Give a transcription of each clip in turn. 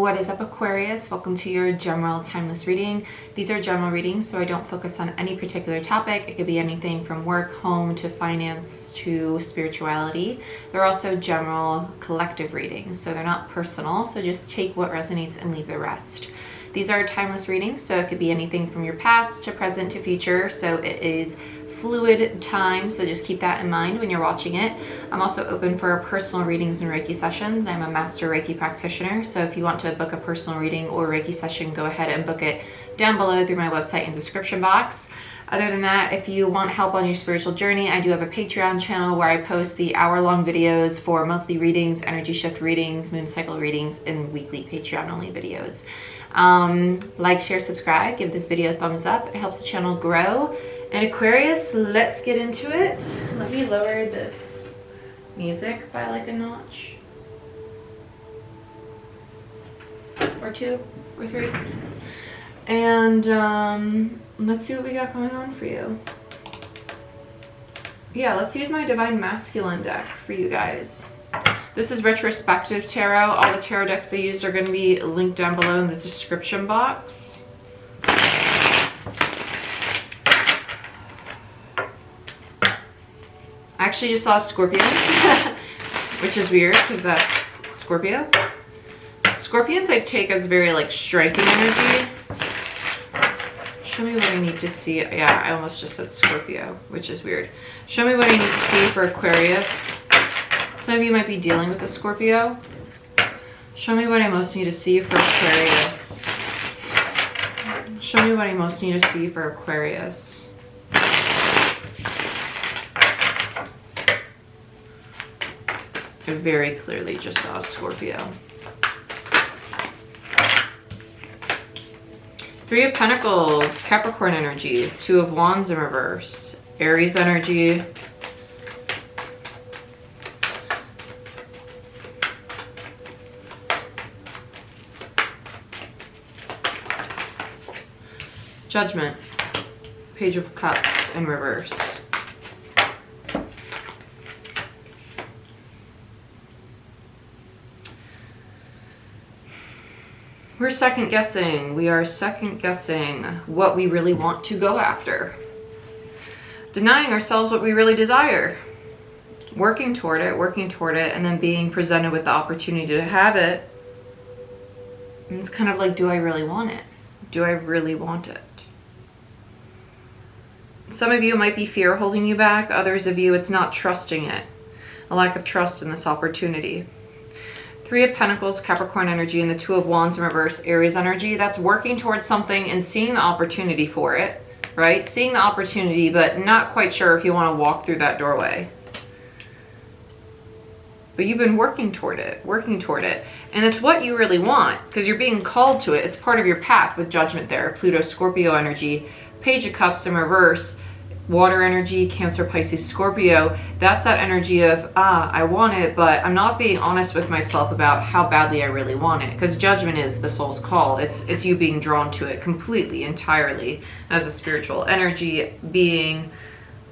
What is up, Aquarius? Welcome to your general timeless reading. These are general readings, so I don't focus on any particular topic. It could be anything from work, home, to finance, to spirituality. They're also general collective readings, so they're not personal, so just take what resonates and leave the rest. These are timeless readings, so it could be anything from your past to present to future, so it is fluid time, so just keep that in mind when you're watching it. I'm also open for personal readings and Reiki sessions. I'm a master Reiki practitioner, so if you want to book a personal reading or Reiki session, go ahead and book it down below through my website and description box. Other than that, if you want help on your spiritual journey, I do have a Patreon channel where I post the hour-long videos for monthly readings, energy shift readings, moon cycle readings, and weekly Patreon-only videos. Like, share, subscribe, give this video a thumbs up. It helps the channel grow. And Aquarius, let's get into it. Let me lower this music by like a notch. Or two, or three. And let's see what we got going on for you. Yeah, let's use my Divine Masculine deck for you guys. This is retrospective tarot. All the tarot decks I used are going to be linked down below in the description box. I actually just saw Scorpion, which is weird because that's Scorpio. Scorpions I take as very like striking energy. Show me what I need to see. Yeah, I almost just said Scorpio, which is weird. Show me what I need to see for Aquarius. Some of you might be dealing with a Scorpio. Show me what I most need to see for Aquarius. Show me what I most need to see for Aquarius. I very clearly just saw Scorpio. Three of Pentacles, Capricorn energy. Two of Wands in reverse. Aries energy. Judgment. Page of Cups in reverse. We're second guessing. We are second guessing what we really want to go after. Denying ourselves what we really desire. Working toward it, and then being presented with the opportunity to have it. And it's kind of like, do I really want it? Do I really want it? Some of you, it might be fear holding you back. Others of you, it's not trusting it. A lack of trust in this opportunity. Three of Pentacles, Capricorn energy, and the Two of Wands in reverse, Aries energy. That's working towards something and seeing the opportunity for it, right? Seeing the opportunity, but not quite sure if you want to walk through that doorway. But you've been working toward it. And it's what you really want because you're being called to it. It's part of your path with Judgment there. Pluto, Scorpio energy, Page of Cups in reverse, water energy, Cancer, Pisces, Scorpio. That's that energy of, I want it, but I'm not being honest with myself about how badly I really want it. Because Judgment is the soul's call. It's you being drawn to it completely, entirely, as a spiritual energy being,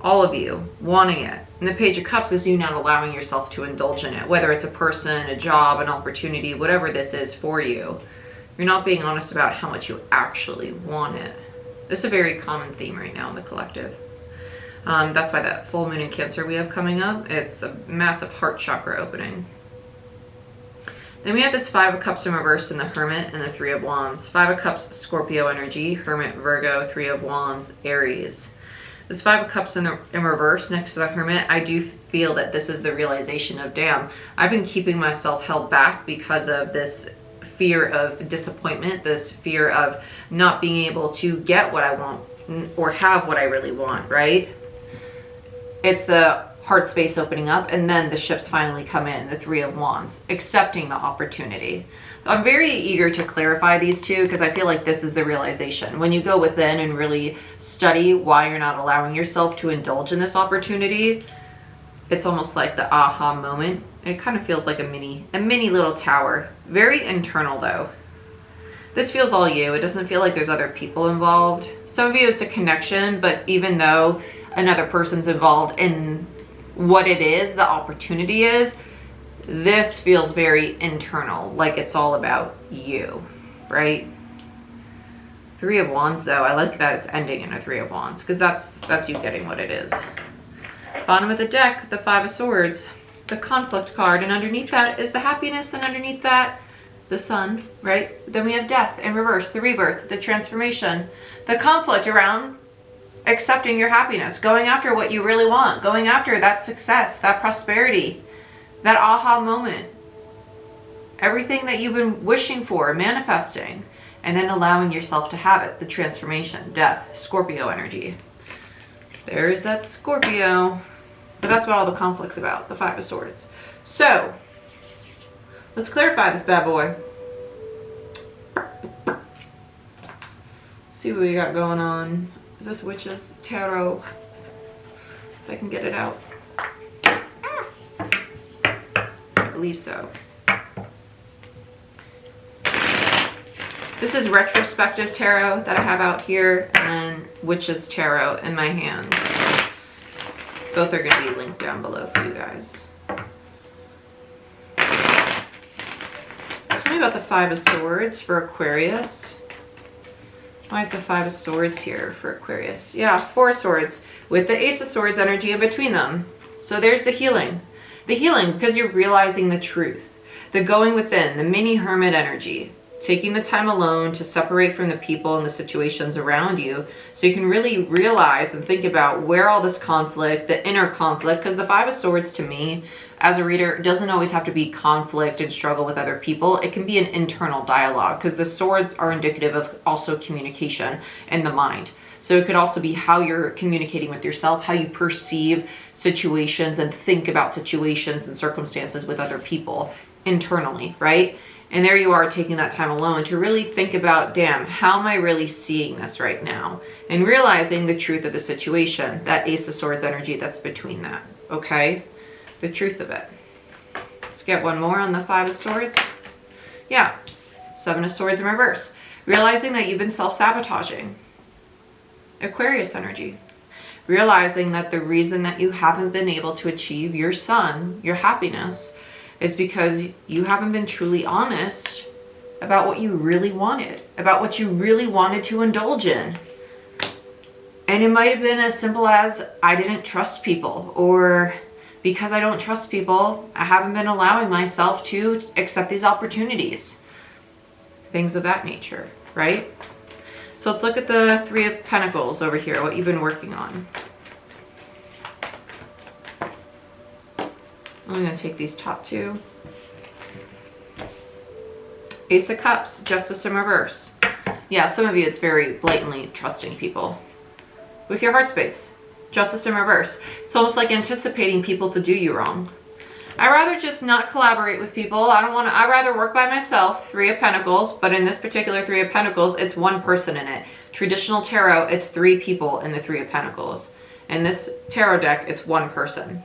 all of you wanting it. And the Page of Cups is you not allowing yourself to indulge in it, whether it's a person, a job, an opportunity, whatever this is for you. You're not being honest about how much you actually want it. This is a very common theme right now in the collective. That's why that full moon in Cancer we have coming up, it's the massive heart chakra opening. Then we have this Five of Cups in reverse in the Hermit and the Three of Wands. Five of Cups, Scorpio energy, Hermit, Virgo, Three of Wands, Aries. This Five of Cups in reverse next to the Hermit, I do feel that this is the realization of, damn, I've been keeping myself held back because of this fear of disappointment, this fear of not being able to get what I want or have what I really want, right? It's the heart space opening up, and then the ships finally come in, the Three of Wands, accepting the opportunity. So I'm very eager to clarify these two because I feel like this is the realization. When you go within and really study why you're not allowing yourself to indulge in this opportunity, it's almost like the aha moment. It kind of feels like a mini little tower. Very internal though. This feels all you. It doesn't feel like there's other people involved. Some of you, it's a connection, but even though another person's involved in what it is, the opportunity is, This feels very internal, like it's all about you, right? Three of Wands, though, I like that it's ending in a Three of Wands, because that's you getting what it is. Bottom of the deck, the Five of Swords, the conflict card, and underneath that is the happiness, and underneath that, the sun, right? Then we have death in reverse, the rebirth, the transformation, the conflict around accepting your happiness, going after what you really want, going after that success, that prosperity, that aha moment, everything that you've been wishing for, manifesting, and then allowing yourself to have it, the transformation, death, Scorpio energy. There's that Scorpio. But that's what all the conflict's about, the Five of Swords. So, let's clarify this bad boy. See what we got going on. Is this Witch's Tarot? If I can get it out. I believe so. This is Retrospective Tarot that I have out here, and then Witch's Tarot in my hands. Both are going to be linked down below for you guys. Tell me about the Five of Swords for Aquarius. Why is the Five of Swords here for Aquarius? Yeah, Four of Swords with the Ace of Swords energy in between them. So there's the healing. The healing because you're realizing the truth. The going within, the mini hermit energy. Taking the time alone to separate from the people and the situations around you so you can really realize and think about where all this conflict, the inner conflict, because the Five of Swords to me, as a reader, doesn't always have to be conflict and struggle with other people. It can be an internal dialogue because the swords are indicative of also communication in the mind. So it could also be how you're communicating with yourself, how you perceive situations and think about situations and circumstances with other people internally, right? And there you are taking that time alone to really think about, damn, how am I really seeing this right now? And realizing the truth of the situation, that Ace of Swords energy that's between that, okay? The truth of it. Let's get one more on the Five of Swords. Yeah, Seven of Swords in reverse. Realizing that you've been self-sabotaging. Aquarius energy. Realizing that the reason that you haven't been able to achieve your sun, your happiness, is because you haven't been truly honest about what you really wanted, about what you really wanted to indulge in. And it might have been as simple as, I didn't trust people, or because I don't trust people, I haven't been allowing myself to accept these opportunities. Things of that nature, right? So let's look at the Three of Pentacles over here, what you've been working on. I'm going to take these top two. Ace of Cups, Justice in reverse. Yeah, some of you, it's very blatantly trusting people. With your heart space, Justice in reverse. It's almost like anticipating people to do you wrong. I'd rather just not collaborate with people. I'd rather work by myself. Three of Pentacles, but in this particular Three of Pentacles, it's one person in it. Traditional tarot, it's three people in the Three of Pentacles. In this tarot deck, it's one person.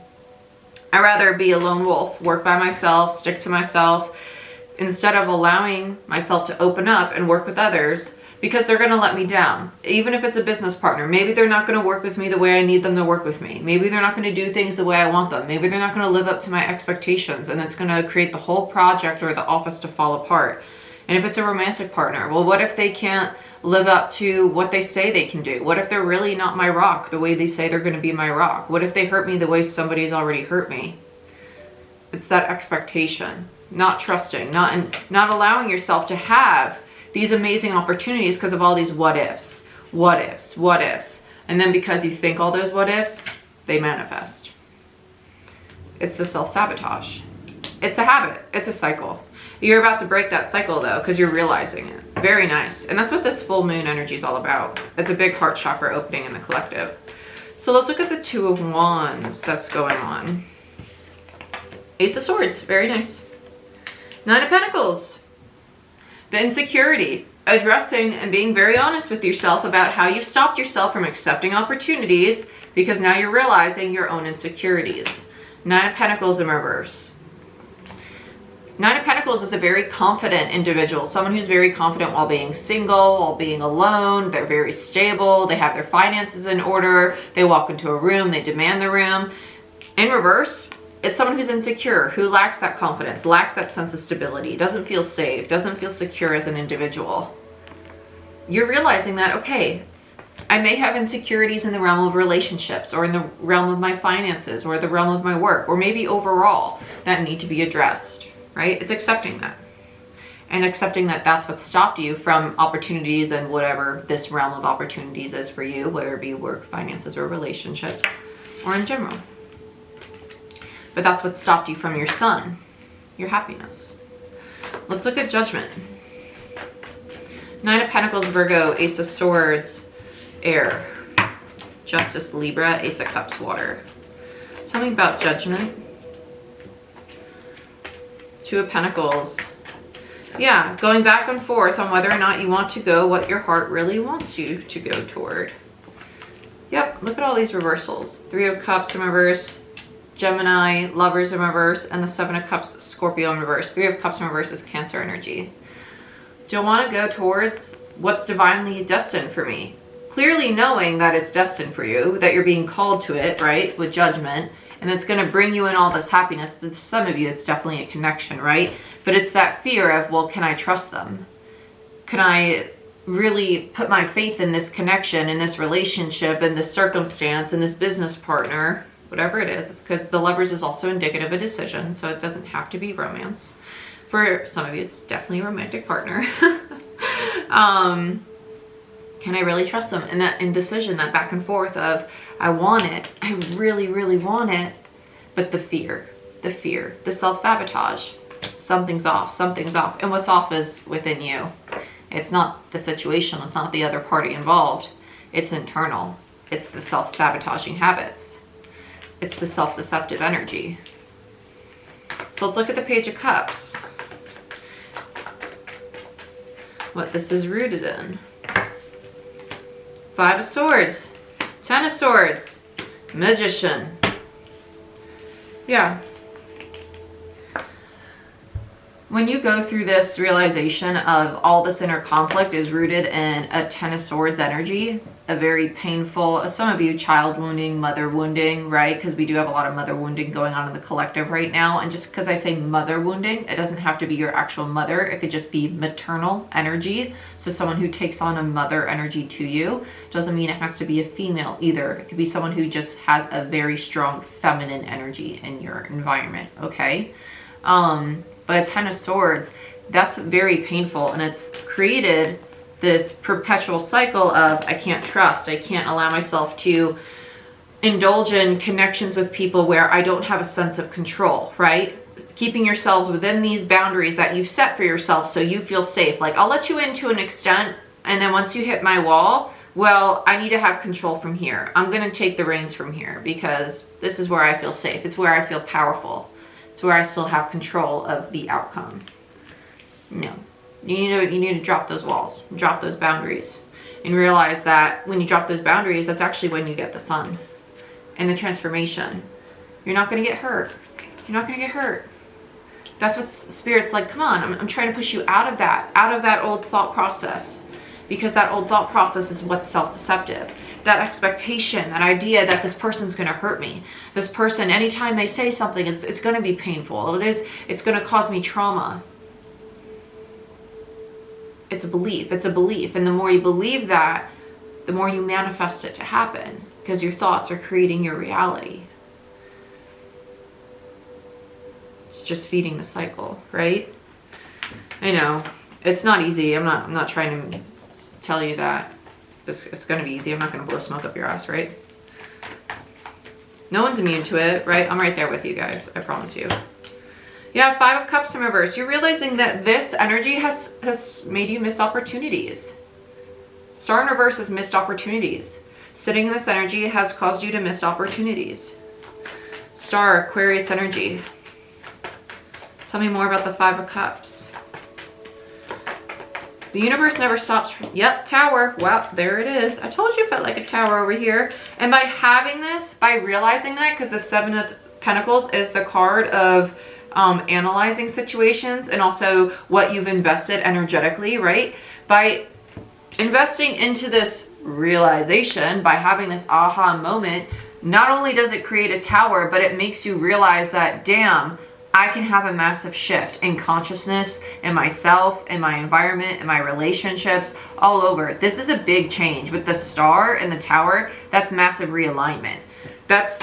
I'd rather be a lone wolf, work by myself, stick to myself, instead of allowing myself to open up and work with others because they're going to let me down. Even if it's a business partner, maybe they're not going to work with me the way I need them to work with me. Maybe they're not going to do things the way I want them. Maybe they're not going to live up to my expectations, and it's going to create the whole project or the office to fall apart. And if it's a romantic partner, well, what if they can't live up to what they say they can do? What if they're really not my rock the way they say they're going to be my rock? What if they hurt me the way somebody's already hurt me? It's that expectation, not trusting, not allowing yourself to have these amazing opportunities because of all these what ifs, what ifs, what ifs. And then because you think all those what ifs, they manifest. It's the self-sabotage. It's a habit. It's a cycle. You're about to break that cycle though, because you're realizing it. Very nice. And that's what this full moon energy is all about. It's a big heart chakra opening in the collective. So let's look at the Two of Wands that's going on. Ace of Swords. Very nice. Nine of Pentacles. The insecurity. Addressing and being very honest with yourself about how you've stopped yourself from accepting opportunities because now you're realizing your own insecurities. Nine of Pentacles in reverse. Nine of Pentacles is a very confident individual, someone who's very confident while being single, while being alone. They're very stable. They have their finances in order. They walk into a room. They demand the room. In reverse, it's someone who's insecure, who lacks that confidence, lacks that sense of stability, doesn't feel safe, doesn't feel secure as an individual. You're realizing that, okay, I may have insecurities in the realm of relationships, or in the realm of my finances, or the realm of my work, or maybe overall, that need to be addressed, right? It's accepting that. And accepting that that's what stopped you from opportunities and whatever this realm of opportunities is for you, whether it be work, finances, or relationships, or in general. But that's what stopped you from your sun, your happiness. Let's look at judgment. Nine of Pentacles, Virgo, Ace of Swords, Air, Justice, Libra, Ace of Cups, Water. Tell me about judgment. Two of Pentacles. Yeah, going back and forth on whether or not you want to go what your heart really wants you to go toward. Yep, look at all these reversals. Three of Cups in reverse, Gemini, Lovers in reverse, and the Seven of Cups, Scorpio in reverse. Three of Cups in reverse is Cancer energy. Do I want to go towards what's divinely destined for me? Clearly knowing that it's destined for you, that you're being called to it, right, with judgment, and it's going to bring you in all this happiness. To some of you, it's definitely a connection, right? But it's that fear of, well, can I trust them? Can I really put my faith in this connection, in this relationship, in this circumstance, in this business partner, whatever it is, because the Lovers is also indicative of a decision, so it doesn't have to be romance. For some of you, it's definitely a romantic partner. Can I really trust them? And that indecision, that back and forth of, I want it, I really, really want it, but the fear, the self-sabotage, something's off, something's off. And what's off is within you. It's not the situation, it's not the other party involved. It's internal. It's the self-sabotaging habits. It's the self-deceptive energy. So let's look at the Page of Cups. What this is rooted in. Five of Swords, Ten of Swords, Magician. Yeah. When you go through this realization of all this inner conflict is rooted in a Ten of Swords energy, a very painful, some of you, child wounding, mother wounding, right? Because we do have a lot of mother wounding going on in the collective right now. And just because I say mother wounding, it doesn't have to be your actual mother. It could just be maternal energy. So someone who takes on a mother energy to you. Doesn't mean it has to be a female either. It could be someone who just has a very strong feminine energy in your environment, okay? But a Ten of Swords, that's very painful, and it's created this perpetual cycle of I can't trust, I can't allow myself to indulge in connections with people where I don't have a sense of control, right? Keeping yourselves within these boundaries that you've set for yourself so you feel safe. Like, I'll let you in to an extent, and then once you hit my wall, well, I need to have control from here. I'm going to take the reins from here because this is where I feel safe. It's where I feel powerful. It's where I still have control of the outcome. No. You need to drop those walls, drop those boundaries, and realize that when you drop those boundaries, that's actually when you get the sun and the transformation. You're not going to get hurt. You're not going to get hurt. That's what Spirit's like, come on, I'm trying to push you out of that old thought process, because that old thought process is what's self-deceptive. That expectation, that idea that this person's going to hurt me. This person, anytime they say something, it's going to be painful. It's going to cause me trauma. It's a belief. It's a belief. And the more you believe that, the more you manifest it to happen, because your thoughts are creating your reality. It's just feeding the cycle, right? I know it's not easy. I'm not trying to tell you that it's going to be easy. I'm not going to blow smoke up your ass, right? No one's immune to it, right? I'm right there with you guys. I promise you. Yeah, Five of Cups in reverse. You're realizing that this energy has made you miss opportunities. Star in reverse is missed opportunities. Sitting in this energy has caused you to miss opportunities. Star, Aquarius energy. Tell me more about the Five of Cups. The universe never stops. Yep, Tower. Wow, there it is. I told you it felt like a tower over here. And by having this, by realizing that, because the Seven of Pentacles is the card of analyzing situations and also what you've invested energetically, right? By investing into this realization, by having this aha moment, not only does it create a tower, but it makes you realize that, damn, I can have a massive shift in consciousness, in myself, in my environment, in my relationships, all over. This is a big change. With the star and the tower, that's massive realignment. That's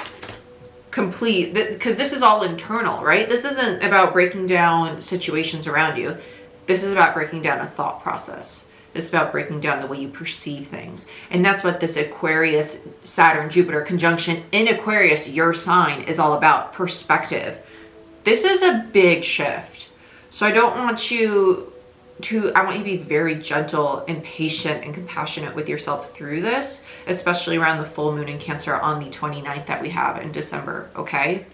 complete, because this is all internal, right? This isn't about breaking down situations around you. This is about breaking down a thought process. This is about breaking down the way you perceive things. And that's what this Aquarius, Saturn, Jupiter conjunction in Aquarius, your sign, is all about. Perspective. This is a big shift. So I don't want you to, I want you to be very gentle and patient and compassionate with yourself through this, especially around the full moon in Cancer on the 29th that we have in December, okay?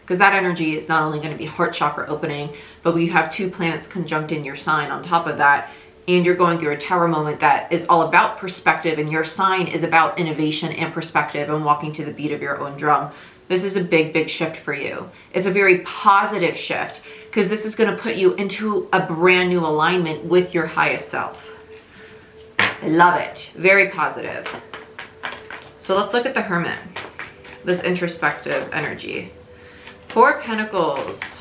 Because that energy is not only going to be heart chakra opening, but we have 2 planets conjunct in your sign on top of that. And you're going through a tower moment that is all about perspective, and your sign is about innovation and perspective and walking to the beat of your own drum. This is a big, big shift for you. It's a very positive shift because this is going to put you into a brand new alignment with your highest self. I love it. Very positive. So let's look at the Hermit, this introspective energy. 4 Pentacles.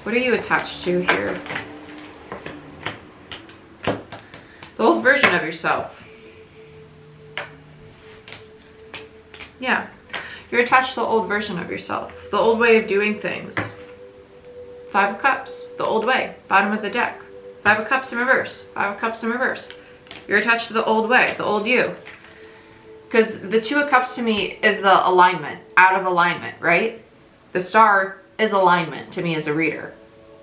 What are you attached to here? The old version of yourself. Yeah. You're attached to the old version of yourself. The old way of doing things. 5 of Cups. The old way. Bottom of the deck. 5 of Cups in reverse. 5 of Cups in reverse. You're attached to the old way. The old you. Because the 2 of Cups to me is the alignment. Out of alignment, right? The star is alignment to me as a reader.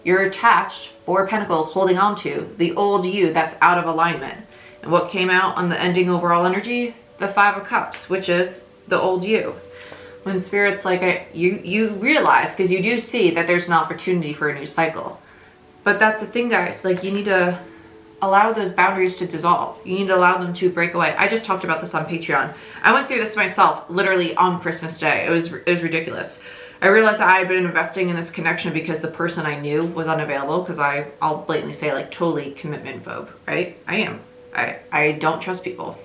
You're attached, 4 Pentacles, holding on to the old you that's out of alignment. And what came out on the ending overall energy? The 5 of Cups, which is the old you. When Spirit's like, you realize, because you do see that there's an opportunity for a new cycle. But that's the thing, guys. Like, you need to allow those boundaries to dissolve. You need to allow them to break away. I just talked about this on Patreon. I went through this myself, literally on Christmas Day. It was ridiculous. I realized I had been investing in this connection because the person I knew was unavailable, because I'll blatantly say, like, totally commitment phobe, right? I am. I don't trust people.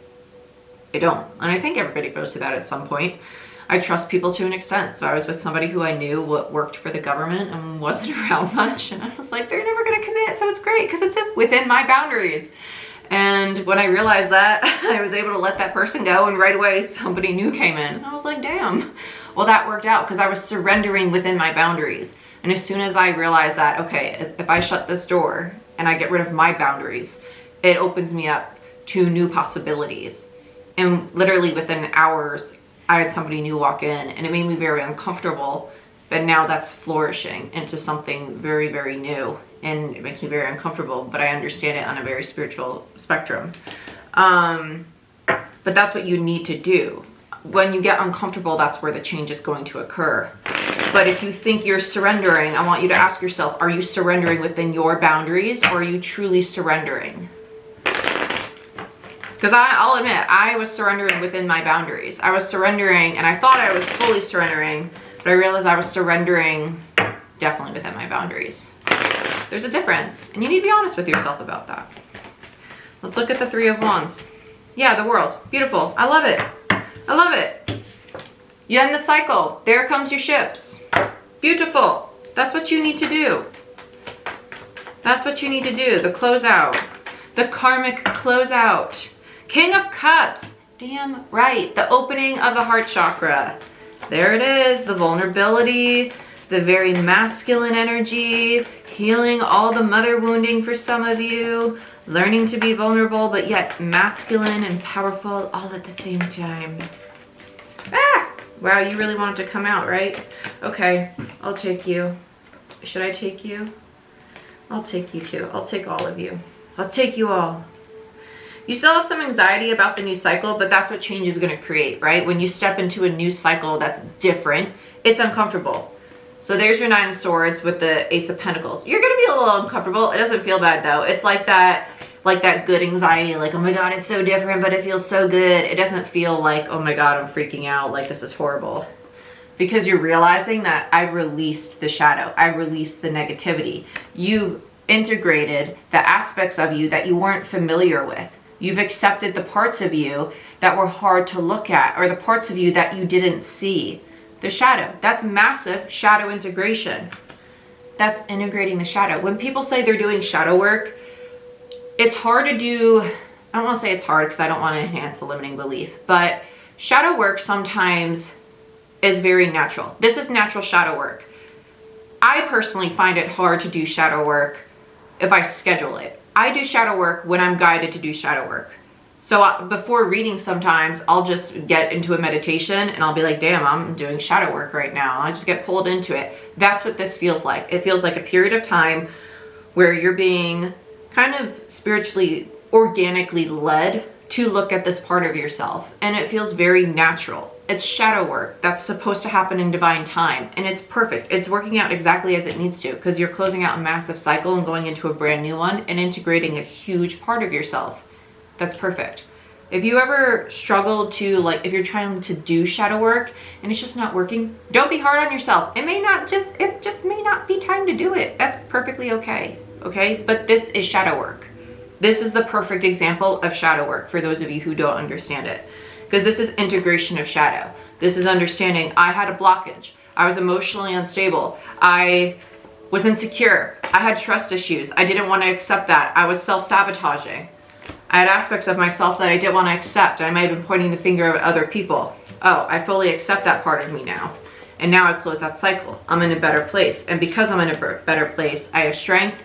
I don't. And I think everybody goes through that at some point. I trust people to an extent. So I was with somebody who I knew worked for the government and wasn't around much. And I was like, they're never going to commit. So it's great because it's within my boundaries. And when I realized that, I was able to let that person go. And right away, somebody new came in. And I was like, damn. Well, that worked out because I was surrendering within my boundaries. And as soon as I realized that, okay, if I shut this door and I get rid of my boundaries, it opens me up to new possibilities. And literally within hours, I had somebody new walk in and it made me very uncomfortable, but now that's flourishing into something very, very new. And it makes me very uncomfortable, but I understand it on a very spiritual spectrum. But that's what you need to do. When you get uncomfortable, that's where the change is going to occur. But if you think you're surrendering, I want you to ask yourself, are you surrendering within your boundaries, or are you truly surrendering? Because I'll admit, I was surrendering within my boundaries. I was surrendering, and I thought I was fully surrendering, but I realized I was surrendering definitely within my boundaries. There's a difference, and you need to be honest with yourself about that. Let's look at the 3 of Wands. Yeah, the World. Beautiful. I love it. I love it. You end the cycle. There comes your ships. Beautiful. That's what you need to do. That's what you need to do. The closeout. The karmic closeout. King of Cups. Damn right. The opening of the heart chakra. There it is. The vulnerability. The very masculine energy. Healing all the mother wounding for some of you. Learning to be vulnerable, but yet masculine and powerful all at the same time. Ah! Wow, you really want it to come out, right? Okay, I'll take you. Should I take you? I'll take you too. I'll take all of you. I'll take you all. You still have some anxiety about the new cycle, but that's what change is going to create, right? When you step into a new cycle that's different, it's uncomfortable. So there's your 9 of Swords with the Ace of Pentacles. You're going to be a little uncomfortable. It doesn't feel bad though. It's like that good anxiety, like, oh my God, it's so different, but it feels so good. It doesn't feel like, oh my God, I'm freaking out, like this is horrible. Because you're realizing that I've released the shadow. I've released the negativity. You've integrated the aspects of you that you weren't familiar with. You've accepted the parts of you that were hard to look at, or the parts of you that you didn't see. The shadow, that's massive shadow integration. That's integrating the shadow. When people say they're doing shadow work, it's hard to do. I don't want to say it's hard because I don't want to enhance a limiting belief, but shadow work sometimes is very natural. This is natural shadow work. I personally find it hard to do shadow work if I schedule it. I do shadow work when I'm guided to do shadow work. So before reading, sometimes I'll just get into a meditation and I'll be like, damn, I'm doing shadow work right now. I just get pulled into it. That's what this feels like. It feels like a period of time where you're being kind of spiritually, organically led to look at this part of yourself. And it feels very natural. It's shadow work that's supposed to happen in divine time. And it's perfect. It's working out exactly as it needs to, because you're closing out a massive cycle and going into a brand new one and integrating a huge part of yourself. That's perfect. If you ever struggle to, like, if you're trying to do shadow work and it's just not working, don't be hard on yourself. It just may not be time to do it. That's perfectly okay. Okay? But this is shadow work. This is the perfect example of shadow work for those of you who don't understand it. Because this is integration of shadow. This is understanding I had a blockage. I was emotionally unstable. I was insecure. I had trust issues. I didn't want to accept that. I was self-sabotaging. I had aspects of myself that I didn't want to accept. I might have been pointing the finger at other people. Oh, I fully accept that part of me now. And now I close that cycle. I'm in a better place. And because I'm in a better place, I have strength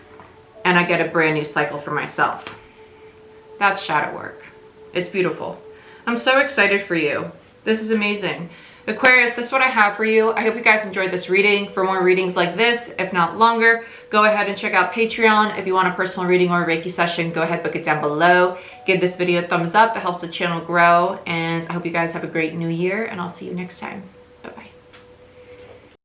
and I get a brand new cycle for myself. That's shadow work. It's beautiful. I'm so excited for you. This is amazing. Aquarius, this is what I have for you. I hope you guys enjoyed this reading. For more readings like this, if not longer, go ahead and check out Patreon. If you want a personal reading or a Reiki session, go ahead, book it down below. Give this video a thumbs up. It helps the channel grow. And I hope you guys have a great new year, and I'll see you next time.